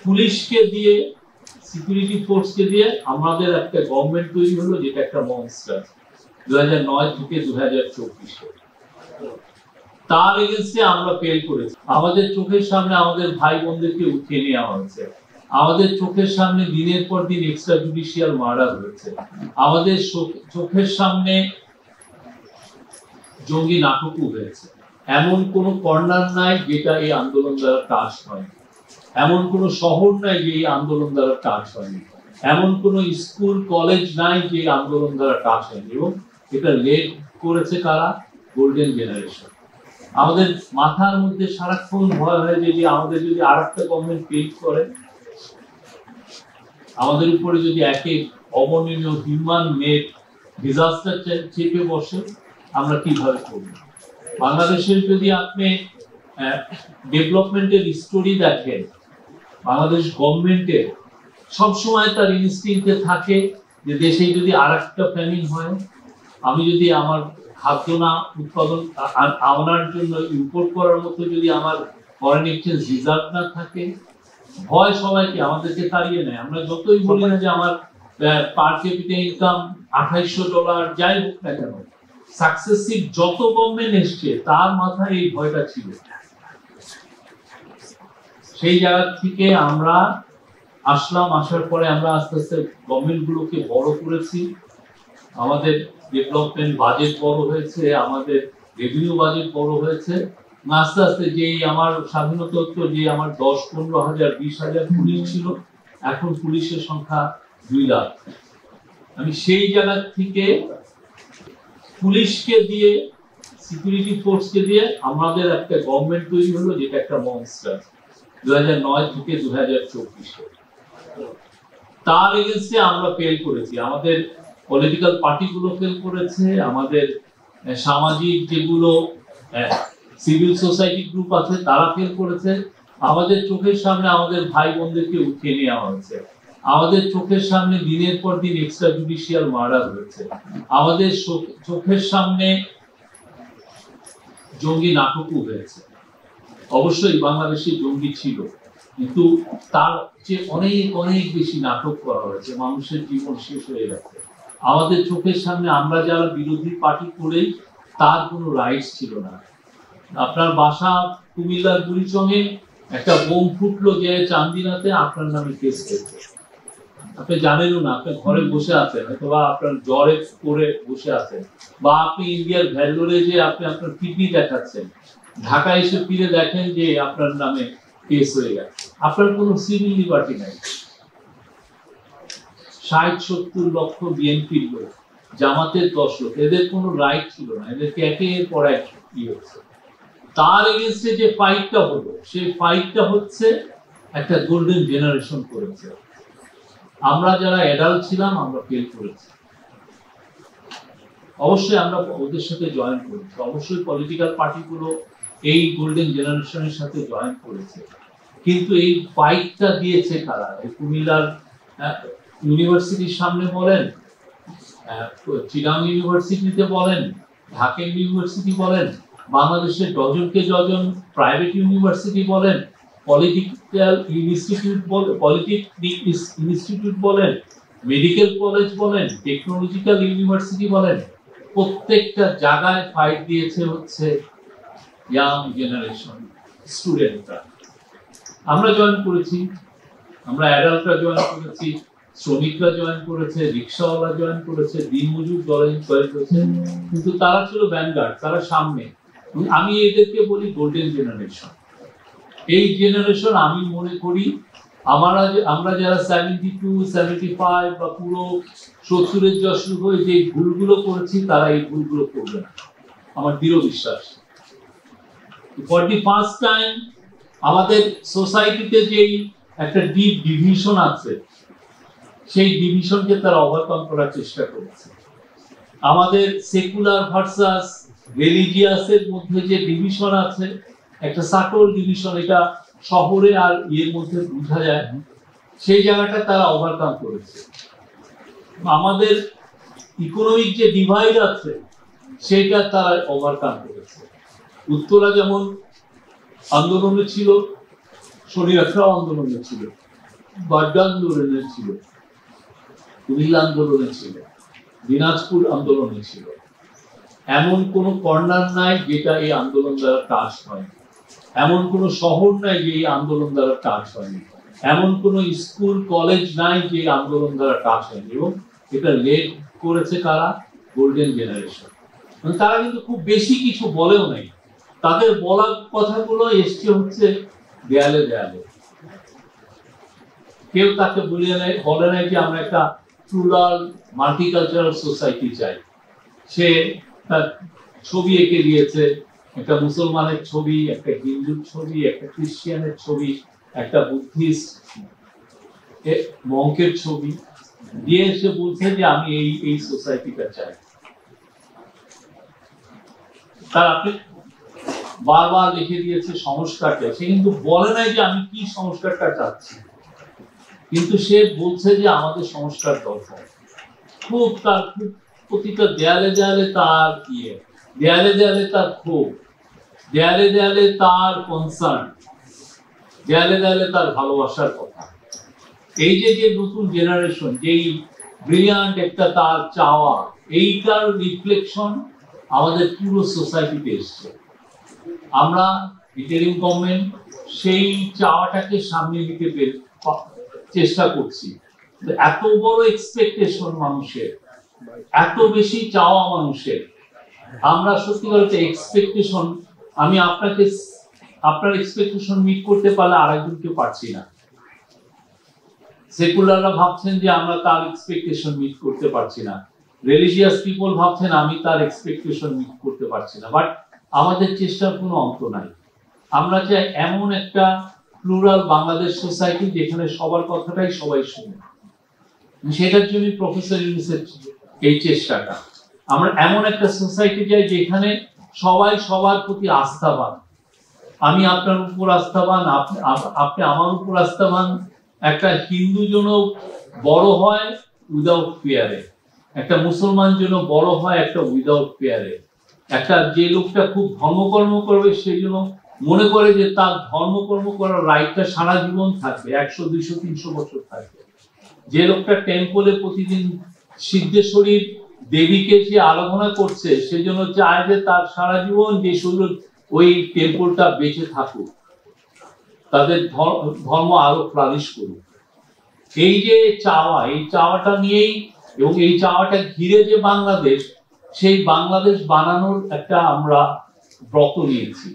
পুলিশকে দিয়ে, সিকিউরিটি ফোর্সকে দিয়ে আমাদের একটা গভর্নমেন্ট তৈরি হলো, যেটা একটা মনস্টার 2009 থেকে 2024। তার এগেইনস্টে আমরা ফেল করেছি। আমাদের চোখের সামনে আমাদের ভাই বোনদেরকে উঠিয়ে নেওয়া হয়েছে, আমাদের চোখের সামনে দিনের পর দিন এক্সট্রা জুডিশিয়াল মার্ডার হয়েছে, আমাদের চোখের সামনে জঙ্গি নাটকও হয়েছে। এমন কোন কর্নার নাই যেটা এই আন্দোলন দ্বারা টাচ হয়নি, এমন কোন শহর নাই যে এই আন্দোলন দ্বারা টাচ হয়নি, এমন কোন স্কুল কলেজ নাই যে আন্দোলন দ্বারা টাচ হয়নি। এবং এটা লেড করেছে কারা? Golden generation. আমাদের মাথার মধ্যে সারাক্ষণ ভয় হয় যে আমাদের যদি আর একটা গভর্নমেন্ট ফেল করে, আমাদের উপরে যদি একে অবর্ণনীয় হিউম্যান মেড ডিজাস্টার চেপে বসে, আমরা কিভাবে করব? বাংলাদেশের যদি আপনি ডেভেলপমেন্টের স্টোরি দেখেন, বাংলাদেশ গভর্নমেন্টের সবসময় তার ইনস্টিংক্টে থাকে যে দেশে যদি আর একটা প্ল্যানিং হয়, আমি যদি আমার খাদ্য না উৎপাদন আনার জন্য ইম্পোর্ট করার মতো যদি আমার ফরেন এক্সচেঞ্জ রিজার্ভ না থাকে, ভয় সবাইকে আমাদেরকে তাড়িয়ে নেয়। আমরা যতই বলি না যে আমার পার ক্যাপিটা ইনকাম $2800 যাই হোক না কেন, সাকসেসিভ যত গভর্নমেন্ট এসছে তার মাথায় এই ভয়টা ছিল। সেই জায়গা থেকে আমরা আসলাম, আসার পরে আমরা আস্তে আস্তে গভর্নমেন্ট গুলোকে বড় করেছি। আমাদের ডেভেলপমেন্ট বাজেট বড় হয়েছে, আমাদের রেভিনিউ বাজেট বড় হয়েছে। আস্তে আস্তে যে আমার স্বাধীনতা যে আমার 10-15,000 20,000 পুলিশ ছিল, এখন পুলিশের সংখ্যা 2 লাখ। আমি সেই জায়গা থেকে পুলিশকে দিয়ে, সিকিউরিটি ফোর্সকে দিয়ে আমাদের একটা গভর্নমেন্ট তৈরি হলো, যেটা একটা মনস্টার 2009 থেকে 2024। তার এগেইনস্টে আমরা ফেল করেছি। আমাদের পলিটিক্যাল পার্টিগুলো ফেল করেছে, আমাদের সামাজিক যেগুলো সিভিল সোসাইটি গ্রুপ আছে তারা ফেল করেছে। আমাদের চোখের সামনে আমাদের ভাই বোনদেরকে উঠিয়ে নেওয়া হয়েছে, আমাদের চোখের সামনে দিনের পর দিন এক্সট্রা জুডিশিয়াল মার্ডার হয়েছে, আমাদের চোখের সামনে জঙ্গি নাটকও হয়েছে। অবশ্যই বাংলাদেশে জঙ্গি ছিল, কিন্তু তার চেয়ে অনেক অনেক বেশি নাটক করা হয়েছে, মানুষের জীবন শেষ হয়ে গেছে আমাদের চোখের সামনে। আমরা যারা বিরোধী পার্টি করেই তার কোনো রাইটস ছিল না। আপনার বাসা কুমিল্লার বুড়িচংয়ে একটা বোম ফুটলো যে চান্দিনাতে, আপনার নামে কেস হয়েছে, আপনি জানেনও না, আপনি ঘরে বসে আছেন, অথবা আপনার জ্বরে করে বসে আছেন, বা আপনি ইন্ডিয়ার ভ্যালুরে যে আপনি আপনার কিডনি দেখাচ্ছেন, ঢাকায় এসে ফিরে দেখেন যে আপনার নামে কেস হয়ে গেছে। আপনার কোনো সিভিল লিবার্টি নাই। 60-70 লক্ষ বিএনপির লোক, জামাতের 10 লোক, এদের কোনো রাইট ছিল না, এদেরকে একের পর এক হচ্ছে। তার এগেইনস্টে যে ফাইটটা হলো, সেই ফাইটটা হচ্ছে একটা গোল্ডেন জেনারেশন করেছে। আমরা যারা অ্যাডাল্ট ছিলাম আমরা ফেল করেছি। অবশ্যই আমরা ওদের সাথে জয়েন করেছি, অবশ্যই পলিটিক্যাল পার্টিগুলো এই গোল্ডেন জেনারেশনের সাথে জয়েন করেছে, কিন্তু এই ফাইটটা দিয়েছে কারা? এই কুমিল্লার ইউনিভার্সিটির সামনে বলেন, চিটাগং ইউনিভার্সিটিতে বলেন, ঢাকা ইউনিভার্সিটি বলেন, বাংলাদেশের ডজনকে ডজন প্রাইভেট ইউনিভার্সিটি বলেন, পলিটিক্যাল ইনস্টিটিউট বলেন, মেডিকেল কলেজ বলেন, টেকনোলজিক্যাল ইউনিভার্সিটি বলেন, প্রত্যেকটা জায়গায় ফাইট দিয়েছে হচ্ছে ইয়াং জেনারেশন স্টুডেন্টরা। আমরা জয়েন করেছি, আমরা অ্যাডাল্টরা জয়েন করেছি, শ্রমিকরা জয়েন করেছে, রিক্সাওয়ালা জয়েন করেছে, দিনমজুর জয়েন করেছে, কিন্তু তারা ছিল ভ্যানগার্ড, তারা সামনে। আমি এদেরকে বলি গোল্ডেন জেনারেশন। এই জেনারেশন আমি মনে করি আমরা যারা 72, 75 বা পুরো 70-এর দশক হয়ে যে ভুলগুলো করেছি, তারা এই ভুলগুলো করবে না, আমার দৃঢ় বিশ্বাস। ফর দি ফার্স্ট টাইম আমাদের সোসাইটিতে যেই একটা ডিপ ডিভিশন আছে, সেই ডিভিশনকে তারা ওভারকাম করার চেষ্টা করেছে। আমাদের সেকুলার ভার্সাস রিলিজিয়াসের মধ্যে যে ডিভিশন আছে, একটা সাটল ডিভিশন, এটা শহরে আর এর মধ্যে বোঝা যায়, সেই জায়গাটা তারা ওভারকাম করেছে। আমাদের ইকোনমিক যে ডিভাইড আছে, সেটা তারা ওভারকাম করেছে। উত্তরা যেমন আন্দোলনে ছিল, শরীয়তরাও আন্দোলনে ছিল, বাড্ডা আন্দোলনের ছিল, কুমিল্লা আন্দোলনে ছিল, দিনাজপুর আন্দোলনে ছিল। এমন কোন কর্নার নাই যেটা এই আন্দোলন দ্বারা টাচ হয়নি, এমন কোন শহর নাই যে এই আন্দোলন দ্বারা টাচ হয়নি, এমন কোন স্কুল কলেজ নাই যে এই আন্দোলন দ্বারা টাচ হয়নি। এবং এটা লেড করেছে কারা? Golden generation. তারা কিন্তু খুব বেশি কিছু বলেও নাই, তাদের বলার কথাগুলো এসছে হচ্ছে দেয়ালে দেয়ালে। কেউ তাকে বলে নাই যে আমরা একটা প্লুরাল মাল্টিকালচারাল সোসাইটি চাই। সে তার ছবি এঁকে দিয়েছে, একটা মুসলমানের ছবি, একটা হিন্দুর ছবি, একটা খ্রিস্টানের ছবি, একটা বুদ্ধিস্ট মঙ্কের ছবি দিয়ে সে বলছে যে আমি এই সোসাইটিটা চাই। তার আপনি বারবার লিখে দিয়েছে সংস্কারটা, সে কিন্তু বলে নাই যে আমি কি সংস্কারটা চাচ্ছি, কিন্তু সে বলছে যে আমাদের সংস্কার দরকার। খুব তার খুব প্রতিটা দেয়ালে দেয়ালে তার দেয়ালে দেয়ালে তার ক্ষোভ, দেয়ালে দেয়ালে তার কনসার্ন, দেয়ালে দেয়ালে তার ভালোবাসার কথা। এই যে নতুন জেনারেশন, যেই ব্রিলিয়ান্ট একটা তার চাওয়া, এইটার রিফ্লেকশন আমাদের পুরো সোসাইটিতে এসছে। আমরা ইন্টারিম গভর্নমেন্ট সেই চাওয়াটাকে সামনে নিতে চেষ্টা করছি। এত বড় এক্সপেকটেশন মানুষের, এত বেশি চাওয়া মানুষের, আমরা সত্যিকার এক্সপেকটেশন, আমি আপনার এক্সপেকটেশন মিট করতে পারলে আরেকজনকে পারছি না। সেকুলাররা ভাবছেন যে আমরা তার এক্সপেকটেশন মিট করতে পারছি না, রিলিজিয়াস পিপল ভাবছেন আমি তার এক্সপেকটেশন মিট করতে পারছি না। বাট আমাদের চেষ্টার কোনো অন্ত নাই। আমরা চাই এমন একটা প্লুরাল বাংলাদেশ সোসাইটি যেখানে সবার কথাটাই সবাই শুনে। সেটার জন্য প্রফেসর ইউনূসের এই চেষ্টাটা। আমরা এমন একটা সোসাইটি চাই যেখানে সবাই সবার প্রতি আস্থাবান। আমি আপনার উপর আস্থাবান, আপনি আমার উপর আস্থাবান। একটা হিন্দু যেন বড় হয় উইদাউট ফিয়ারে, একটা মুসলমান যেন বড় হয় একটা উইদাউট ফিয়ারে। একটা যে লোকটা খুব ধর্মকর্ম করবে সেই জন্য মনে করে যে তার ধর্মকর্ম করার রাইটটা সারা জীবন থাকবে, 100, 200, 300 বছর থাকবে। যে লোকটা টেম্পলে প্রতিদিন সিদ্ধেশ্বরীর দেবীকে সে আরাধনা করছে, সেজন্য চায় যে তার সারা জীবন যে শরীর ওই টেম্পলটা বেঁচে থাকুক, তাদের ধর্ম আরো ফ্লারিশ করুক। এই যে চাওয়া, এই চাওয়াটা নিয়েই এবং এই চাওয়াটা ঘিরে যে বাংলাদেশ, সেই বাংলাদেশ বানানোর একটা আমরা ব্রত নিয়েছি।